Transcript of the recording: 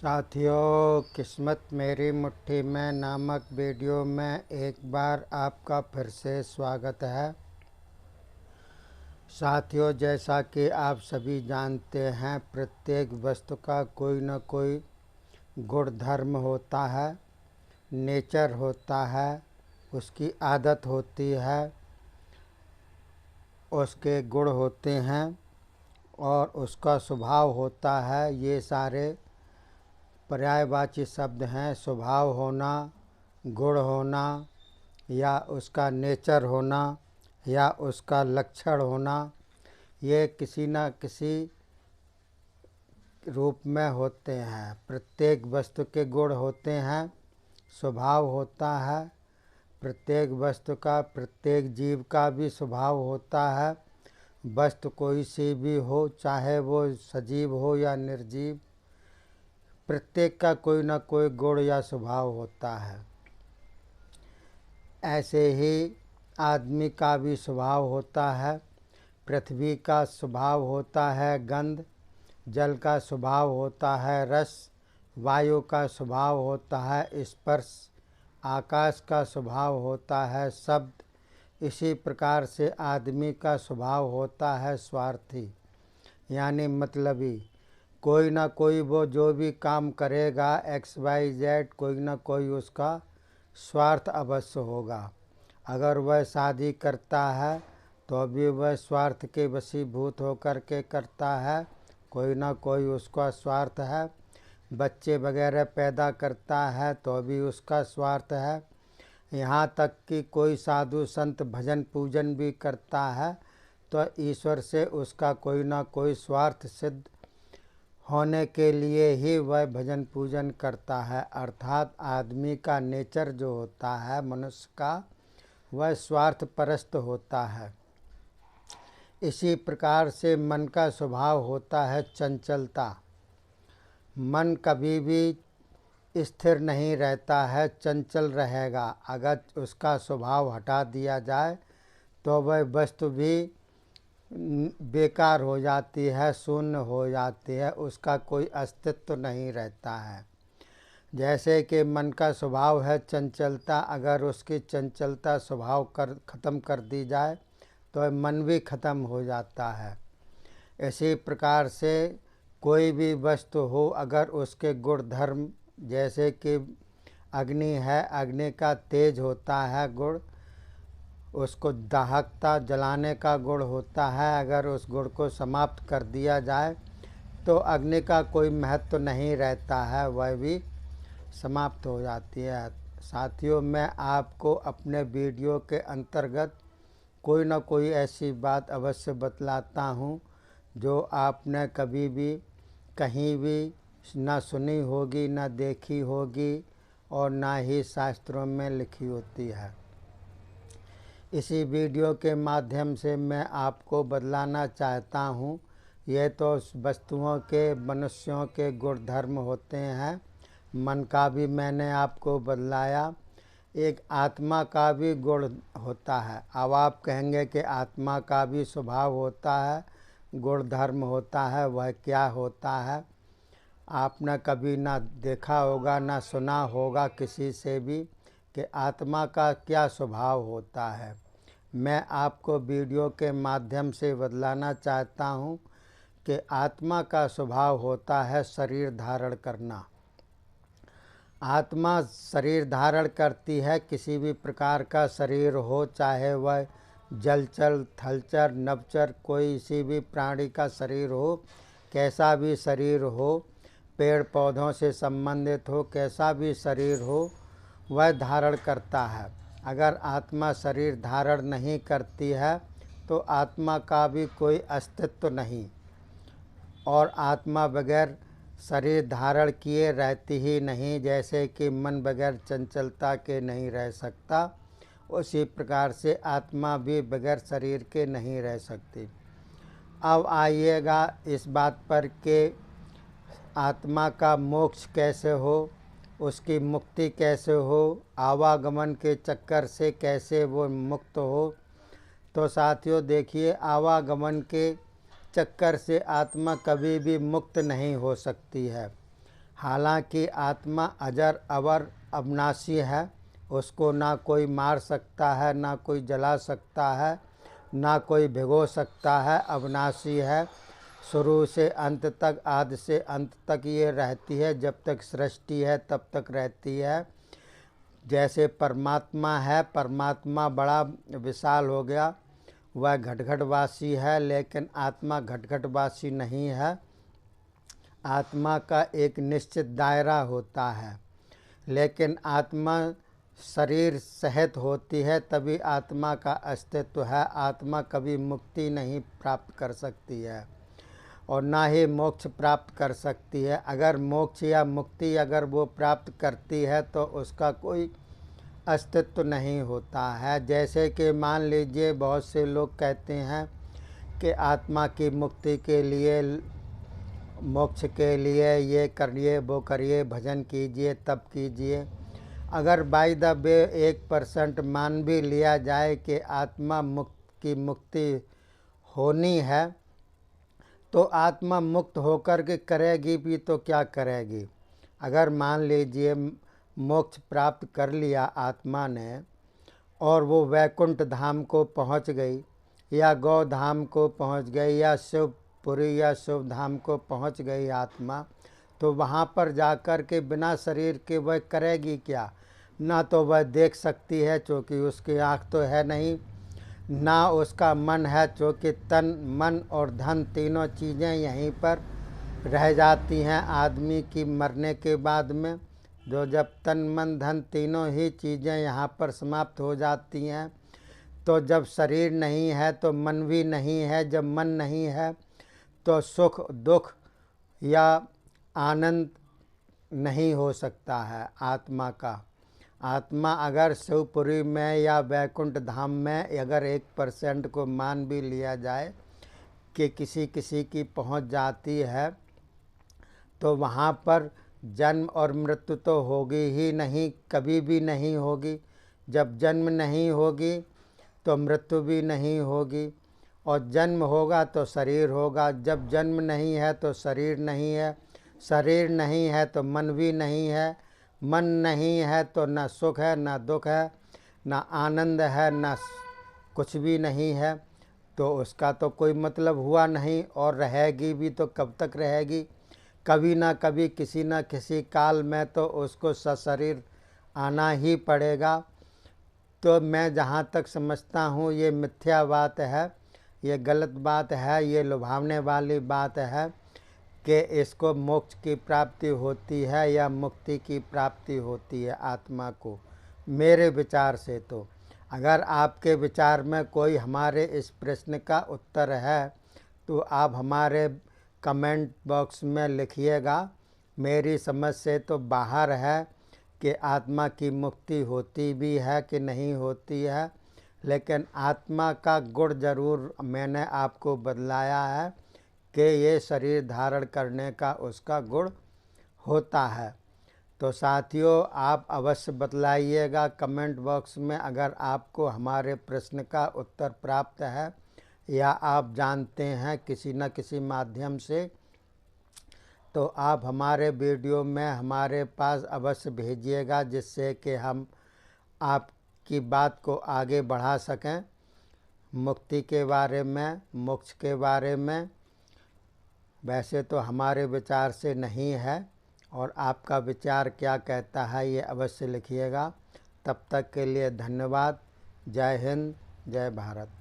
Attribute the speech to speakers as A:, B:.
A: साथियों, किस्मत मेरी मुट्ठी में नामक वीडियो में एक बार आपका फिर से स्वागत है। साथियों, जैसा कि आप सभी जानते हैं, प्रत्येक वस्तु का कोई न कोई गुण धर्म होता है, नेचर होता है, उसकी आदत होती है, उसके गुण होते हैं और उसका स्वभाव होता है। ये सारे पर्यायवाची शब्द हैं। स्वभाव होना, गुण होना, या उसका नेचर होना, या उसका लक्षण होना, ये किसी न किसी रूप में होते हैं। प्रत्येक वस्तु के गुण होते हैं, स्वभाव होता है। प्रत्येक वस्तु का, प्रत्येक जीव का भी स्वभाव होता है। वस्तु कोई सी भी हो, चाहे वो सजीव हो या निर्जीव, प्रत्येक का कोई न कोई गुण या स्वभाव होता है। ऐसे ही आदमी का भी स्वभाव होता है। पृथ्वी का स्वभाव होता है गंध, जल का स्वभाव होता है रस, वायु का स्वभाव होता है स्पर्श, आकाश का स्वभाव होता है शब्द। इसी प्रकार से आदमी का स्वभाव होता है स्वार्थी, यानी मतलबी। कोई ना कोई वो जो भी काम करेगा XYZ, कोई ना कोई उसका स्वार्थ अवश्य होगा। अगर वह शादी करता है तो भी वह स्वार्थ के वशीभूत होकर के करता है, कोई ना कोई उसका स्वार्थ है। बच्चे वगैरह पैदा करता है तो भी उसका स्वार्थ है। यहाँ तक कि कोई साधु संत भजन पूजन भी करता है तो ईश्वर से उसका कोई ना कोई स्वार्थ सिद्ध होने के लिए ही वह भजन पूजन करता है। अर्थात आदमी का नेचर जो होता है मनुष्य का, वह स्वार्थ परस्त होता है। इसी प्रकार से मन का स्वभाव होता है चंचलता। मन कभी भी स्थिर नहीं रहता है, चंचल रहेगा। अगर उसका स्वभाव हटा दिया जाए तो वह वस्तु भी बेकार हो जाती है, शून्य हो जाती है, उसका कोई अस्तित्व नहीं रहता है। जैसे कि मन का स्वभाव है चंचलता, अगर उसकी चंचलता स्वभाव ख़त्म कर दी जाए तो मन भी ख़त्म हो जाता है। इसी प्रकार से कोई भी वस्तु हो, अगर उसके गुण धर्म, जैसे कि अग्नि है, अग्नि का तेज होता है गुण, उसको दाहकता जलाने का गुण होता है। अगर उस गुण को समाप्त कर दिया जाए तो अग्नि का कोई महत्व नहीं रहता है, वह भी समाप्त हो जाती है। साथियों, मैं आपको अपने वीडियो के अंतर्गत कोई न कोई ऐसी बात अवश्य बतलाता हूँ जो आपने कभी भी कहीं भी ना सुनी होगी, ना देखी होगी और ना ही शास्त्रों में लिखी होती है। इसी वीडियो के माध्यम से मैं आपको बतलाना चाहता हूँ। ये तो वस्तुओं के, मनुष्यों के गुण धर्म होते हैं। मन का भी मैंने आपको बतलाया। एक आत्मा का भी गुण होता है। अब आप कहेंगे कि आत्मा का भी स्वभाव होता है, गुण धर्म होता है, वह क्या होता है? आपने कभी ना देखा होगा, ना सुना होगा किसी से भी कि आत्मा का क्या स्वभाव होता है। मैं आपको वीडियो के माध्यम से बतलाना चाहता हूँ कि आत्मा का स्वभाव होता है शरीर धारण करना। आत्मा शरीर धारण करती है, किसी भी प्रकार का शरीर हो, चाहे वह जलचर, थलचर, नभचर, कोई सी भी प्राणी का शरीर हो, कैसा भी शरीर हो, पेड़ पौधों से संबंधित हो, कैसा भी शरीर हो, वह धारण करता है। अगर आत्मा शरीर धारण नहीं करती है तो आत्मा का भी कोई अस्तित्व नहीं, और आत्मा बगैर शरीर धारण किए रहती ही नहीं। जैसे कि मन बगैर चंचलता के नहीं रह सकता, उसी प्रकार से आत्मा भी बगैर शरीर के नहीं रह सकती। अब आइएगा इस बात पर कि आत्मा का मोक्ष कैसे हो, उसकी मुक्ति कैसे हो, आवागमन के चक्कर से कैसे वो मुक्त हो। तो साथियों देखिए, आवागमन के चक्कर से आत्मा कभी भी मुक्त नहीं हो सकती है। हालांकि आत्मा अजर अवर अविनाशी है, उसको ना कोई मार सकता है, ना कोई जला सकता है, ना कोई भिगो सकता है। अविनाशी है, शुरू से अंत तक, आदि से अंत तक ये रहती है। जब तक सृष्टि है तब तक रहती है। जैसे परमात्मा है, परमात्मा बड़ा विशाल हो गया, वह घटघटवासी है, लेकिन आत्मा घटघटवासी नहीं है। आत्मा का एक निश्चित दायरा होता है, लेकिन आत्मा शरीर सहित होती है, तभी आत्मा का अस्तित्व है। आत्मा कभी मुक्ति नहीं प्राप्त कर सकती है और ना ही मोक्ष प्राप्त कर सकती है। अगर मोक्ष या मुक्ति अगर वो प्राप्त करती है तो उसका कोई अस्तित्व नहीं होता है। जैसे कि मान लीजिए बहुत से लोग कहते हैं कि आत्मा की मुक्ति के लिए, मोक्ष के लिए ये करिए, वो करिए, भजन कीजिए, तप कीजिए। अगर बाय द वे 1% मान भी लिया जाए कि आत्मा की मुक्ति होनी है, तो आत्मा मुक्त होकर के करेगी भी तो क्या करेगी। अगर मान लीजिए मोक्ष प्राप्त कर लिया आत्मा ने और वो वैकुंठ धाम को पहुंच गई, या गौ धाम को पहुंच गई, या शिवपुरी या शिव धाम को पहुंच गई आत्मा, तो वहाँ पर जाकर के बिना शरीर के वह करेगी क्या। ना तो वह देख सकती है, क्योंकि उसकी आँख तो है नहीं, ना उसका मन है, क्योंकि तन, मन और धन तीनों चीज़ें यहीं पर रह जाती हैं आदमी की मरने के बाद में। जो जब तन, मन, धन तीनों ही चीज़ें यहाँ पर समाप्त हो जाती हैं, तो जब शरीर नहीं है तो मन भी नहीं है। जब मन नहीं है तो सुख, दुख या आनंद नहीं हो सकता है आत्मा का। आत्मा अगर शिवपुरी में या वैकुंठ धाम में अगर 1% को मान भी लिया जाए कि किसी किसी की पहुंच जाती है, तो वहाँ पर जन्म और मृत्यु तो होगी ही नहीं, कभी भी नहीं होगी। जब जन्म नहीं होगी तो मृत्यु भी नहीं होगी, और जन्म होगा तो शरीर होगा। जब जन्म नहीं है तो शरीर नहीं है, शरीर नहीं है तो मन भी नहीं है, मन नहीं है तो न सुख है, न दुख है, न आनंद है, न कुछ भी नहीं है। तो उसका तो कोई मतलब हुआ नहीं, और रहेगी भी तो कब तक रहेगी। कभी ना कभी, किसी न किसी काल में तो उसको सशरीर आना ही पड़ेगा। तो मैं जहाँ तक समझता हूँ ये मिथ्या बात है, ये गलत बात है, ये लुभावने वाली बात है कि इसको मोक्ष की प्राप्ति होती है या मुक्ति की प्राप्ति होती है आत्मा को। मेरे विचार से तो अगर आपके विचार में कोई हमारे इस प्रश्न का उत्तर है तो आप हमारे कमेंट बॉक्स में लिखिएगा। मेरी समझ से तो बाहर है कि आत्मा की मुक्ति होती भी है कि नहीं होती है, लेकिन आत्मा का गुण जरूर मैंने आपको बतलाया है कि ये शरीर धारण करने का उसका गुण होता है। तो साथियों, आप अवश्य बतलाइएगा कमेंट बॉक्स में अगर आपको हमारे प्रश्न का उत्तर प्राप्त है या आप जानते हैं किसी न किसी माध्यम से, तो आप हमारे वीडियो में हमारे पास अवश्य भेजिएगा, जिससे कि हम आपकी बात को आगे बढ़ा सकें मुक्ति के बारे में, मोक्ष के बारे में। वैसे तो हमारे विचार से नहीं है, और आपका विचार क्या कहता है ये अवश्य लिखिएगा। तब तक के लिए धन्यवाद। जय हिंद, जय भारत।